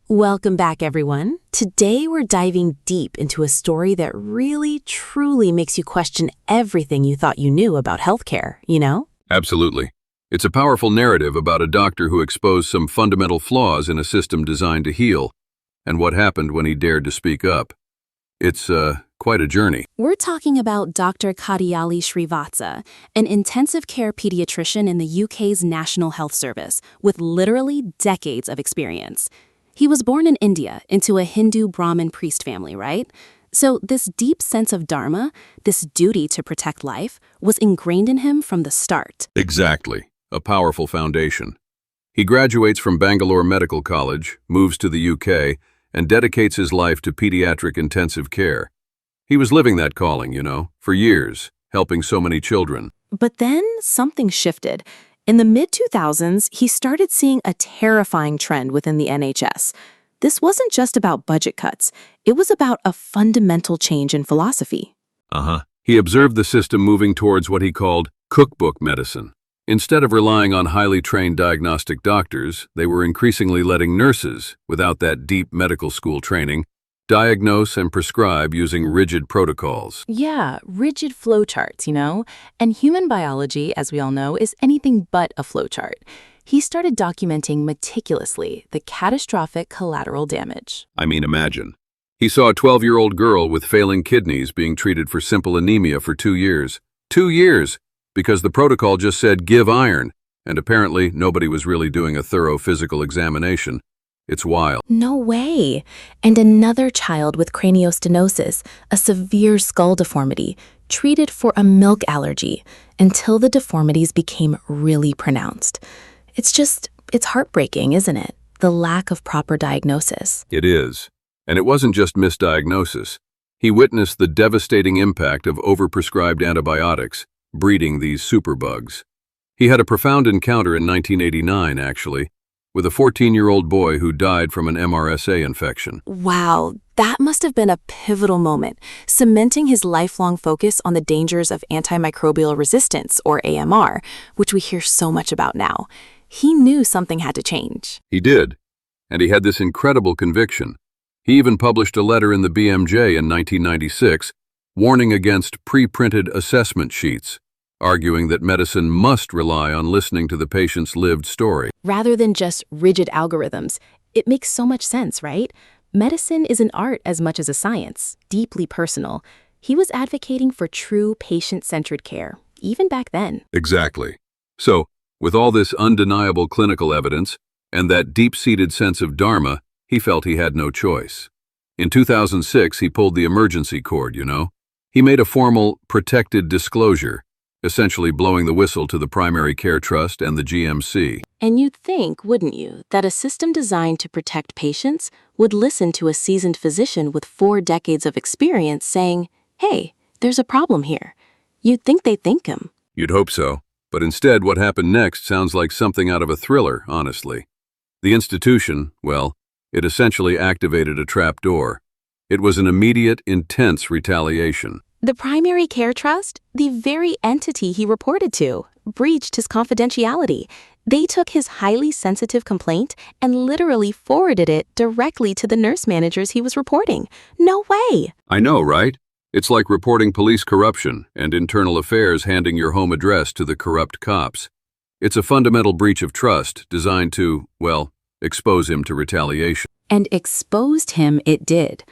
Welcome back, everyone. Today we're diving deep into a story that really, truly makes you question everything you thought you knew about healthcare, you know? Absolutely. It's a powerful narrative about a doctor who exposed some fundamental flaws in a system designed to heal, and what happened when he dared to speak up. It's quite a journey. We're talking about Dr. Kadiyali Srivatsa, an intensive care pediatrician in the UK's National Health Service, with literally decades of experience. He was born in India into a Hindu Brahmin priest family, right? So this deep sense of dharma, this duty to protect life, was ingrained in him from the start. Exactly. A powerful foundation. He graduates from Bangalore Medical College, moves to the UK, and dedicates his life to pediatric intensive care. He was living that calling, for years, helping so many children. But then something shifted. In the mid-2000s, he started seeing a terrifying trend within the NHS. This wasn't just about budget cuts. It was about a fundamental change in philosophy. He observed the system moving towards what he called cookbook medicine. Instead of relying on highly trained diagnostic doctors, they were increasingly letting nurses, without that deep medical school training, diagnose and prescribe using rigid protocols. Yeah, rigid flowcharts, And human biology, as we all know, is anything but a flowchart. He started documenting meticulously the catastrophic collateral damage. Imagine. He saw a 12-year-old girl with failing kidneys being treated for simple anemia for 2 years. 2 years! Because the protocol just said give iron, and apparently nobody was really doing a thorough physical examination. It's wild. No way. And another child with craniostenosis, a severe skull deformity, treated for a milk allergy until the deformities became really pronounced. It's heartbreaking, isn't it? The lack of proper diagnosis. It is. And it wasn't just misdiagnosis. He witnessed the devastating impact of overprescribed antibiotics, breeding these superbugs. He had a profound encounter in 1989, actually, with a 14-year-old boy who died from an MRSA infection. Wow, that must have been a pivotal moment, cementing his lifelong focus on the dangers of antimicrobial resistance, or AMR, which we hear so much about now. He knew something had to change. He did, and he had this incredible conviction. He even published a letter in the BMJ in 1996, warning against pre-printed assessment sheets, arguing that medicine must rely on listening to the patient's lived story. Rather than just rigid algorithms, it makes so much sense, right? Medicine is an art as much as a science, deeply personal. He was advocating for true patient-centered care, even back then. Exactly. So, with all this undeniable clinical evidence and that deep-seated sense of dharma, he felt he had no choice. In 2006, he pulled the emergency cord, He made a formal, protected disclosure, essentially blowing the whistle to the Primary Care Trust and the GMC. And you'd think, wouldn't you, that a system designed to protect patients would listen to a seasoned physician with 4 decades of experience saying, hey, there's a problem here. You'd think they'd thank him. You'd hope so. But instead, what happened next sounds like something out of a thriller, honestly. The institution, it essentially activated a trapdoor. It was an immediate, intense retaliation. The Primary Care Trust, the very entity he reported to, breached his confidentiality. They took his highly sensitive complaint and literally forwarded it directly to the nurse managers he was reporting. No way! I know, right? It's like reporting police corruption and internal affairs handing your home address to the corrupt cops. It's a fundamental breach of trust designed to, expose him to retaliation. And exposed him it did.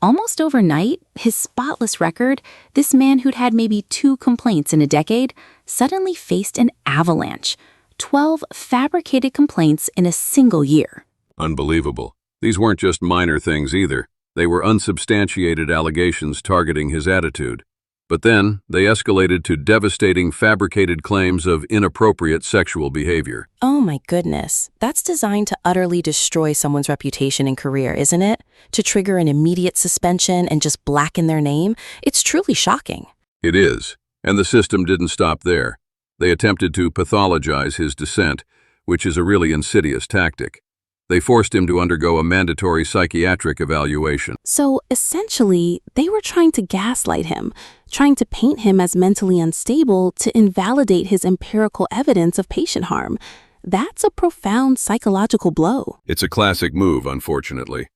Almost overnight, his spotless record, this man who'd had maybe 2 complaints in a decade, suddenly faced an avalanche. 12 fabricated complaints in a single year. Unbelievable. These weren't just minor things either. They were unsubstantiated allegations targeting his attitude. But then, they escalated to devastating fabricated claims of inappropriate sexual behavior. Oh my goodness. That's designed to utterly destroy someone's reputation and career, isn't it? To trigger an immediate suspension and just blacken their name? It's truly shocking. It is. And the system didn't stop there. They attempted to pathologize his dissent, which is a really insidious tactic. They forced him to undergo a mandatory psychiatric evaluation. So, essentially, they were trying to gaslight him, trying to paint him as mentally unstable to invalidate his empirical evidence of patient harm. That's a profound psychological blow. It's a classic move, unfortunately.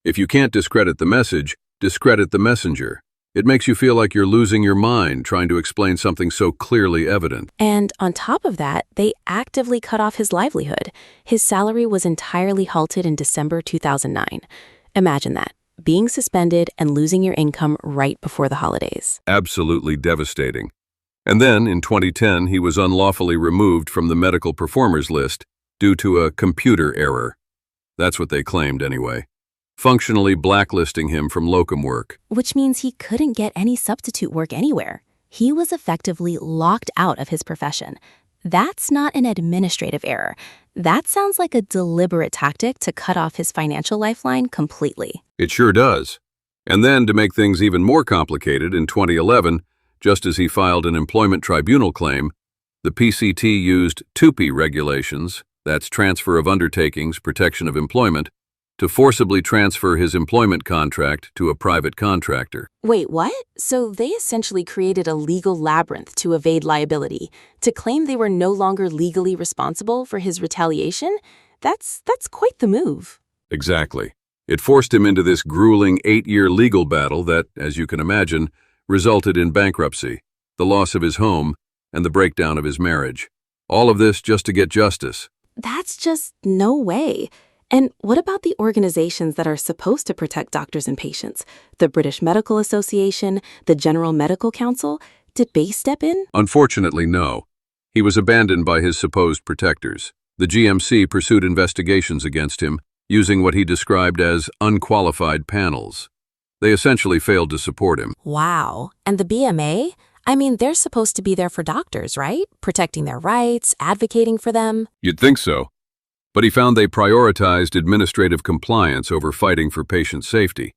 If you can't discredit the message, discredit the messenger. It makes you feel like you're losing your mind trying to explain something so clearly evident. And on top of that, they actively cut off his livelihood. His salary was entirely halted in December 2009. Imagine that, being suspended and losing your income right before the holidays. Absolutely devastating. And then, in 2010, he was unlawfully removed from the medical performers list due to a computer error. That's what they claimed anyway, functionally blacklisting him from locum work. Which means he couldn't get any substitute work anywhere. He was effectively locked out of his profession. That's not an administrative error. That sounds like a deliberate tactic to cut off his financial lifeline completely. It sure does. And then, to make things even more complicated, in 2011, just as he filed an employment tribunal claim, the PCT used TUPE regulations, that's Transfer of Undertakings, Protection of Employment, to forcibly transfer his employment contract to a private contractor. Wait, what? So they essentially created a legal labyrinth to evade liability, to claim they were no longer legally responsible for his retaliation? That's quite the move. Exactly. It forced him into this grueling 8-year legal battle that, as you can imagine, resulted in bankruptcy, the loss of his home, and the breakdown of his marriage. All of this just to get justice. That's just no way. And what about the organizations that are supposed to protect doctors and patients? The British Medical Association, the General Medical Council? Did they step in? Unfortunately, no. He was abandoned by his supposed protectors. The GMC pursued investigations against him, using what he described as unqualified panels. They essentially failed to support him. Wow. And the BMA? I mean, they're supposed to be there for doctors, right? Protecting their rights, advocating for them. You'd think so. But he found they prioritized administrative compliance over fighting for patient safety.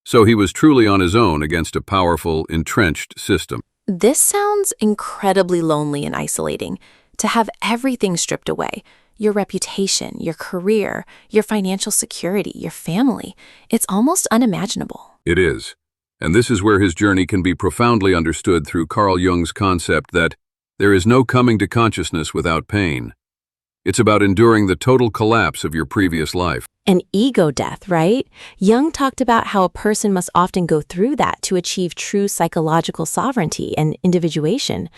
So he was truly on his own against a powerful, entrenched system. This sounds incredibly lonely and isolating. To have everything stripped away. Your reputation, your career, your financial security, your family. It's almost unimaginable. It is. And this is where his journey can be profoundly understood through Carl Jung's concept that there is no coming to consciousness without pain. It's about enduring the total collapse of your previous life. An ego death, right? Jung talked about how a person must often go through that to achieve true psychological sovereignty and individuation.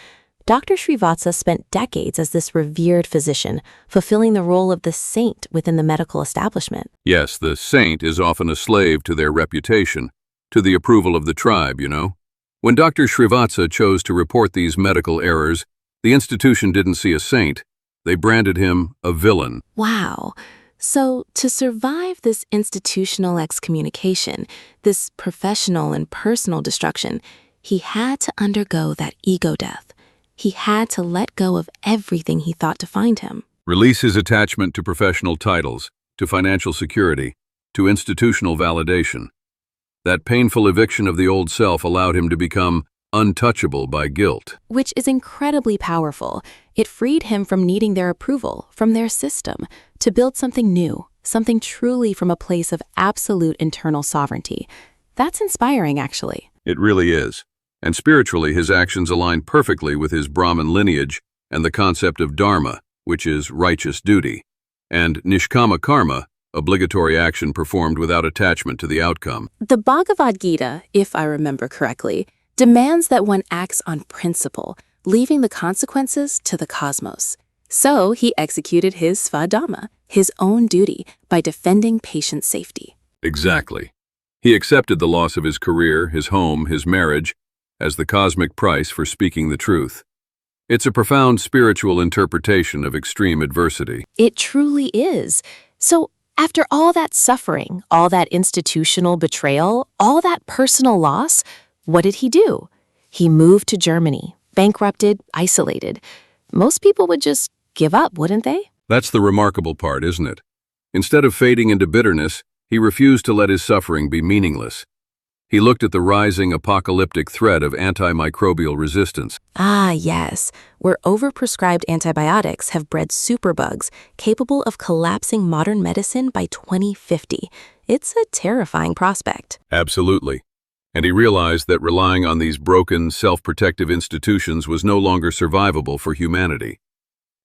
Dr. Srivatsa spent decades as this revered physician, fulfilling the role of the saint within the medical establishment. Yes, the saint is often a slave to their reputation, to the approval of the tribe, you know. When Dr. Srivatsa chose to report these medical errors, the institution didn't see a saint. They branded him a villain. Wow. So to survive this institutional excommunication, this professional and personal destruction, he had to undergo that ego death. He had to let go of everything he thought defined him. Release his attachment to professional titles, to financial security, to institutional validation. That painful eviction of the old self allowed him to become untouchable by guilt. Which is incredibly powerful. It freed him from needing their approval, from their system, to build something new, something truly from a place of absolute internal sovereignty. That's inspiring, actually. It really is. And spiritually, his actions align perfectly with his Brahmin lineage and the concept of dharma, which is righteous duty, and nishkama karma, obligatory action performed without attachment to the outcome. The Bhagavad Gita, if I remember correctly, demands that one acts on principle, leaving the consequences to the cosmos. So he executed his svadhamma, his own duty, by defending patient safety. Exactly. He accepted the loss of his career, his home, his marriage, as the cosmic price for speaking the truth. It's a profound spiritual interpretation of extreme adversity. It truly is. So after all that suffering, all that institutional betrayal, all that personal loss, what did he do? He moved to Germany, bankrupted, isolated. Most people would just give up, wouldn't they? That's the remarkable part, isn't it? Instead of fading into bitterness, he refused to let his suffering be meaningless. He looked at the rising apocalyptic threat of antimicrobial resistance. Ah, yes, where overprescribed antibiotics have bred superbugs capable of collapsing modern medicine by 2050. It's a terrifying prospect. Absolutely. And he realized that relying on these broken, self-protective institutions was no longer survivable for humanity.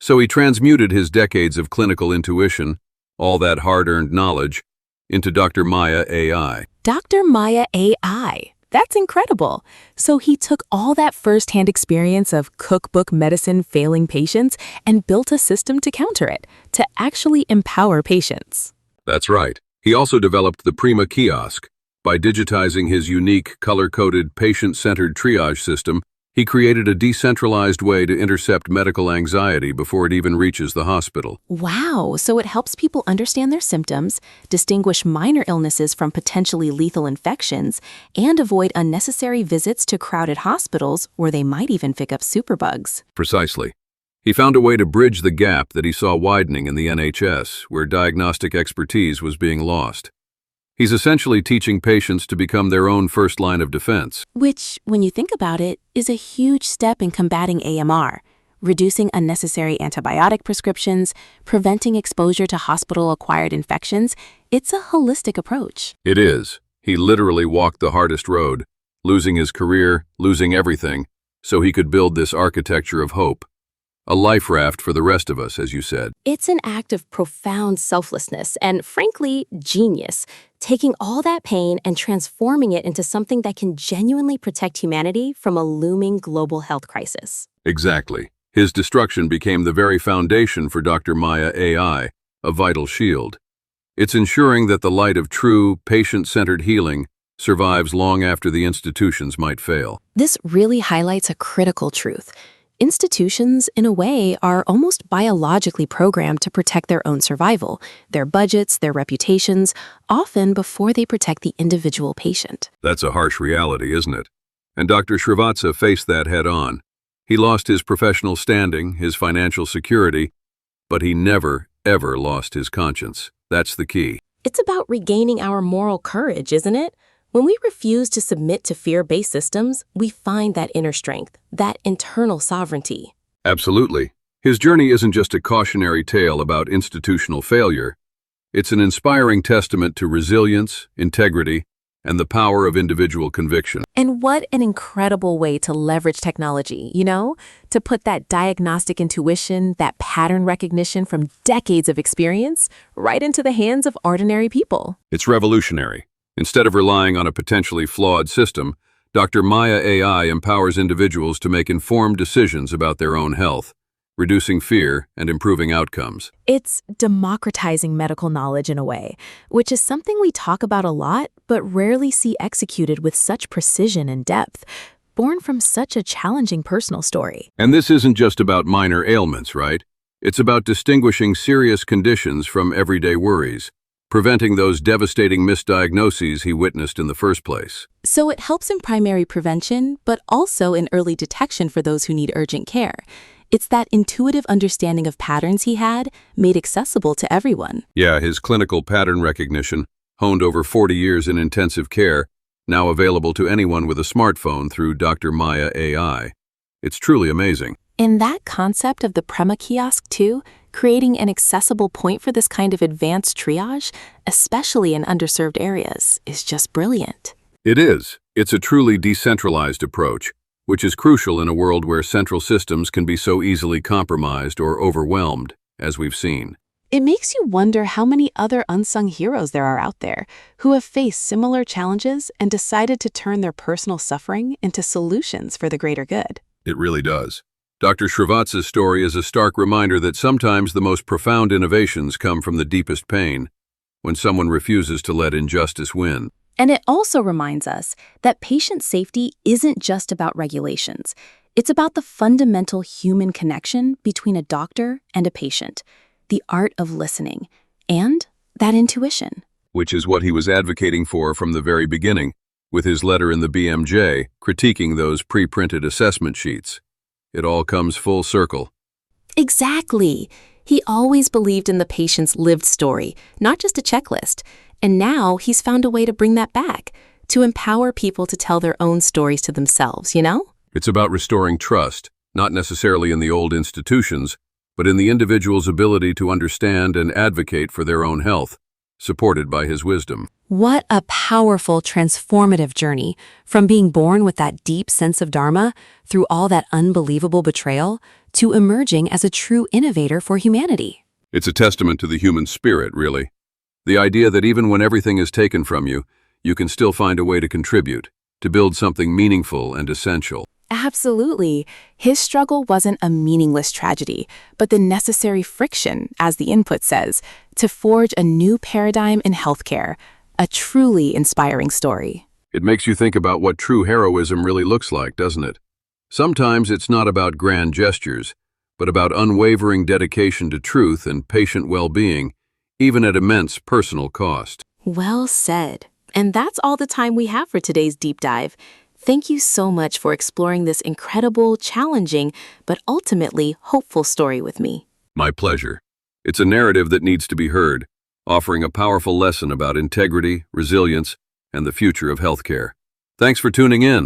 So he transmuted his decades of clinical intuition, all that hard-earned knowledge, into Dr. Maya AI. Dr. Maya AI. That's incredible. So he took all that first-hand experience of cookbook medicine failing patients and built a system to counter it, to actually empower patients. That's right. He also developed the Prima kiosk. By digitizing his unique, color-coded, patient-centered triage system, he created a decentralized way to intercept medical anxiety before it even reaches the hospital. Wow, so it helps people understand their symptoms, distinguish minor illnesses from potentially lethal infections, and avoid unnecessary visits to crowded hospitals where they might even pick up superbugs. Precisely. He found a way to bridge the gap that he saw widening in the NHS, where diagnostic expertise was being lost. He's essentially teaching patients to become their own first line of defense. Which, when you think about it, is a huge step in combating AMR, reducing unnecessary antibiotic prescriptions, preventing exposure to hospital-acquired infections. It's a holistic approach. It is. He literally walked the hardest road, losing his career, losing everything, so he could build this architecture of hope. A life raft for the rest of us, as you said. It's an act of profound selflessness and, frankly, genius, taking all that pain and transforming it into something that can genuinely protect humanity from a looming global health crisis. Exactly. His destruction became the very foundation for Dr. Maya AI, a vital shield. It's ensuring that the light of true, patient-centered healing survives long after the institutions might fail. This really highlights a critical truth. Institutions, in a way, are almost biologically programmed to protect their own survival, their budgets, their reputations, often before they protect the individual patient. That's a harsh reality, isn't it? And Dr. Srivatsa faced that head-on. He lost his professional standing, his financial security, but he never, ever lost his conscience. That's the key. It's about regaining our moral courage, isn't it? When we refuse to submit to fear-based systems, we find that inner strength, that internal sovereignty. Absolutely. His journey isn't just a cautionary tale about institutional failure. It's an inspiring testament to resilience, integrity, and the power of individual conviction. And what an incredible way to leverage technology, you know? To put that diagnostic intuition, that pattern recognition from decades of experience, right into the hands of ordinary people. It's revolutionary. Instead of relying on a potentially flawed system, Dr. Maya AI empowers individuals to make informed decisions about their own health, reducing fear and improving outcomes. It's democratizing medical knowledge in a way, which is something we talk about a lot, but rarely see executed with such precision and depth, born from such a challenging personal story. And this isn't just about minor ailments, right? It's about distinguishing serious conditions from everyday worries, preventing those devastating misdiagnoses he witnessed in the first place. So it helps in primary prevention, but also in early detection for those who need urgent care. It's that intuitive understanding of patterns he had, made accessible to everyone. Yeah, his clinical pattern recognition, honed over 40 years in intensive care, now available to anyone with a smartphone through Dr. Maya AI. It's truly amazing. And that concept of the Prima kiosk, too, creating an accessible point for this kind of advanced triage, especially in underserved areas, is just brilliant. It is. It's a truly decentralized approach, which is crucial in a world where central systems can be so easily compromised or overwhelmed, as we've seen. It makes you wonder how many other unsung heroes there are out there who have faced similar challenges and decided to turn their personal suffering into solutions for the greater good. It really does. Dr. Srivatsa's story is a stark reminder that sometimes the most profound innovations come from the deepest pain, when someone refuses to let injustice win. And it also reminds us that patient safety isn't just about regulations. It's about the fundamental human connection between a doctor and a patient, the art of listening, and that intuition. Which is what he was advocating for from the very beginning, with his letter in the BMJ critiquing those pre-printed assessment sheets. It all comes full circle. Exactly. He always believed in the patient's lived story, not just a checklist. And now he's found a way to bring that back, to empower people to tell their own stories to themselves, you know? It's about restoring trust, not necessarily in the old institutions, but in the individual's ability to understand and advocate for their own health, supported by his wisdom. What a powerful, transformative journey, from being born with that deep sense of dharma, through all that unbelievable betrayal, to emerging as a true innovator for humanity. It's a testament to the human spirit, really. The idea that even when everything is taken from you, you can still find a way to contribute, to build something meaningful and essential. Absolutely. His struggle wasn't a meaningless tragedy, but the necessary friction, as the input says, to forge a new paradigm in healthcare. A truly inspiring story. It makes you think about what true heroism really looks like, doesn't it? Sometimes it's not about grand gestures, but about unwavering dedication to truth and patient well-being, even at immense personal cost. Well said. And that's all the time we have for today's deep dive. Thank you so much for exploring this incredible, challenging, but ultimately hopeful story with me. My pleasure. It's a narrative that needs to be heard, offering a powerful lesson about integrity, resilience, and the future of healthcare. Thanks for tuning in.